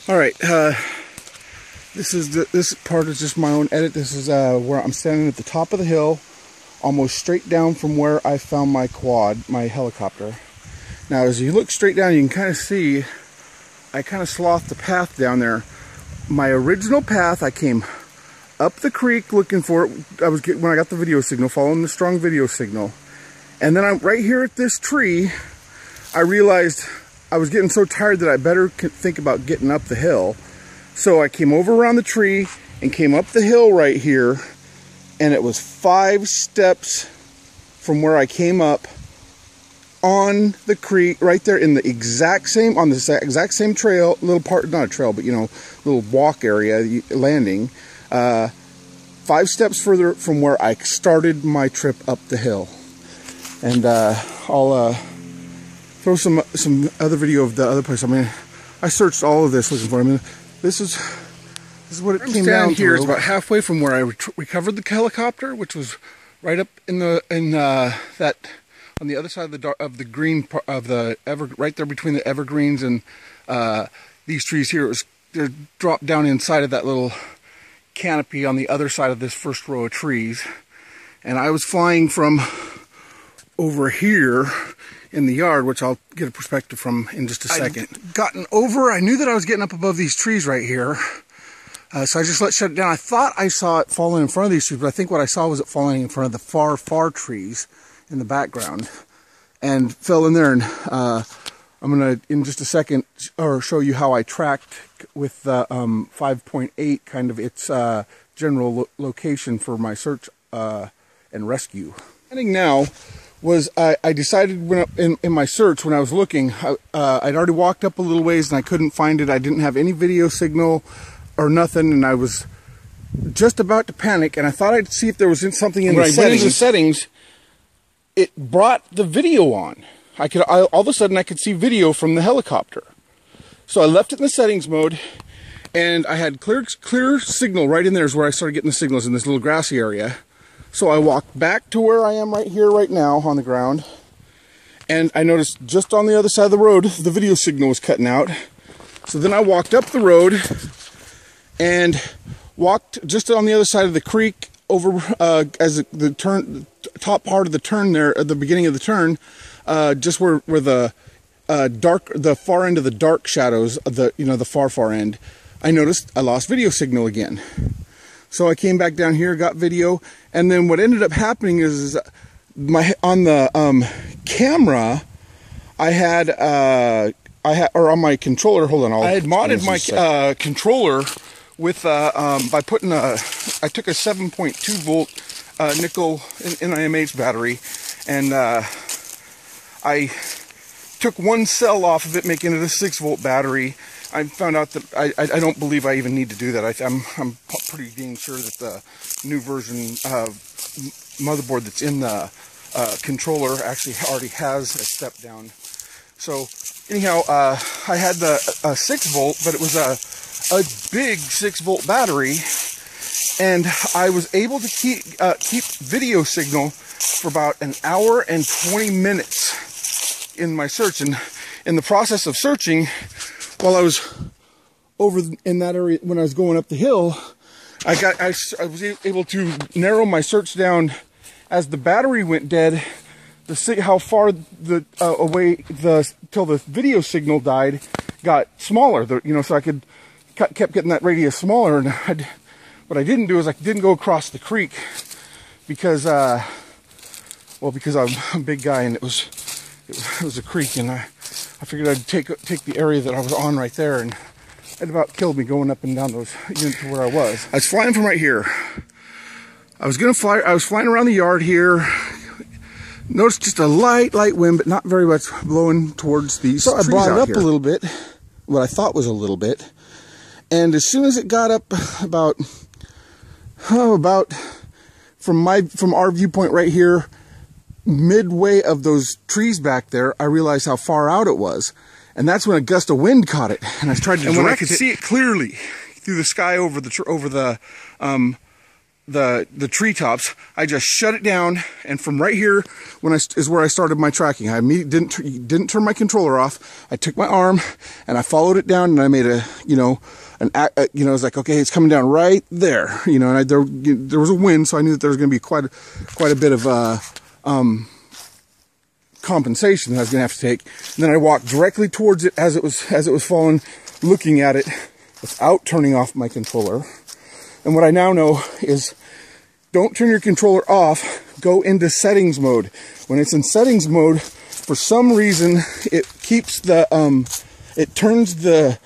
All right, this part is just my own edit. This is where I'm standing at the top of the hill, almost straight down from where I found my quad, my helicopter. Now, as you look straight down, you can kind of see I kind of slothed the path down there. My original path, I came up the creek looking for it. When I got the video signal, following the strong video signal, and then I'm right here at this tree. I realized I was getting so tired that I better think about getting up the hill. So I came over around the tree and came up the hill right here, and it was 5 steps from where I came up on the creek, right there in the exact same, on the exact same trail, little part, not a trail, but you know, little walk area, landing, 5 steps further from where I started my trip up the hill. And I'll throw some other video of the other place. I mean, I searched all of this looking for it. I mean, this is what it came down here. It's about halfway from where I recovered the helicopter, which was right up in that on the other side of the green part of the right there between the evergreens and these trees here. They're dropped down inside of that little canopy on the other side of this first row of trees, and I was flying from over here in the yard, which I'll get a perspective from in just a second. I knew that I was getting up above these trees right here, so I just shut it down. I thought I saw it falling in front of these trees, but I think what I saw was it falling in front of the far trees in the background, and fell in there. And I'm gonna, in just a second, show you how I tracked with the 5.8, kind of its general location for my search and rescue. Now was I decided when in my search, when I was looking, I'd already walked up a little ways and I couldn't find it. I didn't have any video signal or nothing, and I was just about to panic, and I thought I'd see if there was something in the settings. When I went into the settings, it brought the video on. All of a sudden I could see video from the helicopter. So I left it in the settings mode, and I had clear signal right in there is where I started getting the signals, in this little grassy area. So I walked back to where I am right here, right now, on the ground, and I noticed just on the other side of the road, the video signal was cutting out. So then I walked up the road and walked just on the other side of the creek over as the top part of the turn there, at the beginning of the turn, just where the far end of the dark shadows of the far end. I noticed I lost video signal again. So I came back down here, got video, and then what ended up happening is on the camera, or on my controller. Hold on, I had modded my controller with by putting I took a 7.2 volt nickel NIMH battery, and I took one cell off of it, making it a 6 volt battery. I found out that I don't believe I even need to do that. I'm pretty dang sure that the new version of motherboard that's in the controller actually already has a step down. So anyhow, I had the 6 volt, but it was a big 6 volt battery, and I was able to keep video signal for about an hour and 20 minutes in my search. And in the process of searching, while I was over in that area, when I was going up the hill, I was able to narrow my search down as the battery went dead, to see how far away till the video signal died got smaller. So I kept getting that radius smaller. And what I didn't do is I didn't go across the creek because because I'm a big guy, and it was a creek, and I figured I'd take the area that I was on right there, and it about killed me going up and down those units to where I was. I was flying from right here. I was flying around the yard here. Noticed just a light wind, but not very much, blowing towards these trees out here. So I brought it up a little bit, what I thought was a little bit, and as soon as it got up about from our viewpoint right here, midway of those trees back there, I realized how far out it was, and that's when a gust of wind caught it, and I tried to direct it. And when I could see it clearly through the sky over the the treetops, I just shut it down, and from right here is where I started my tracking. I immediately didn't turn my controller off. I took my arm and I followed it down, and I made a, you know, I was like, okay, it's coming down right there, you know, and there was a wind, so I knew that there was going to be quite a bit of compensation that I was going to have to take. And then I walked directly towards it as it was falling, looking at it without turning off my controller. And what I now know is, don't turn your controller off, go into settings mode. When it's in settings mode, for some reason, it keeps the, it turns the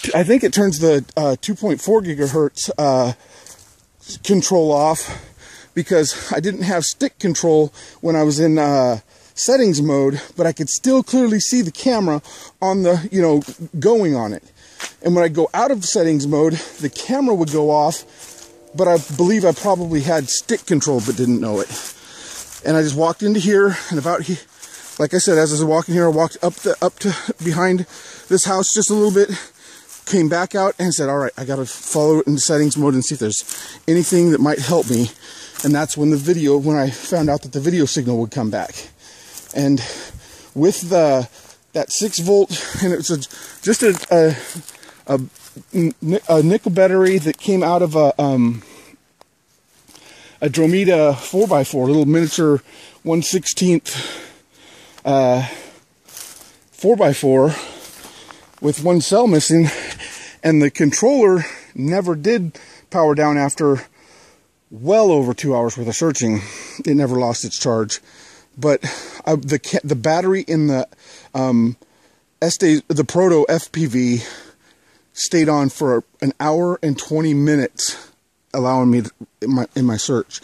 2.4 gigahertz control off, because I didn't have stick control when I was in settings mode, but I could still clearly see the camera on the, you know, going on it. And when I go out of settings mode, the camera would go off, but I believe I probably had stick control but didn't know it. And I just walked into here, and about here, like I said, as I was walking here, I walked up to behind this house just a little bit, came back out and said, all right, I got to follow it into settings mode and see if there's anything that might help me. And that's when when I found out that the video signal would come back. And with that 6 volt, and it was just a nickel battery that came out of a Dromeda 4x4, little miniature 1/16 4x4 with one cell missing, and the controller never did power down after well over 2 hours worth of searching. It never lost its charge, but the battery in the the Proto FPV stayed on for an hour and 20 minutes, allowing me in my search.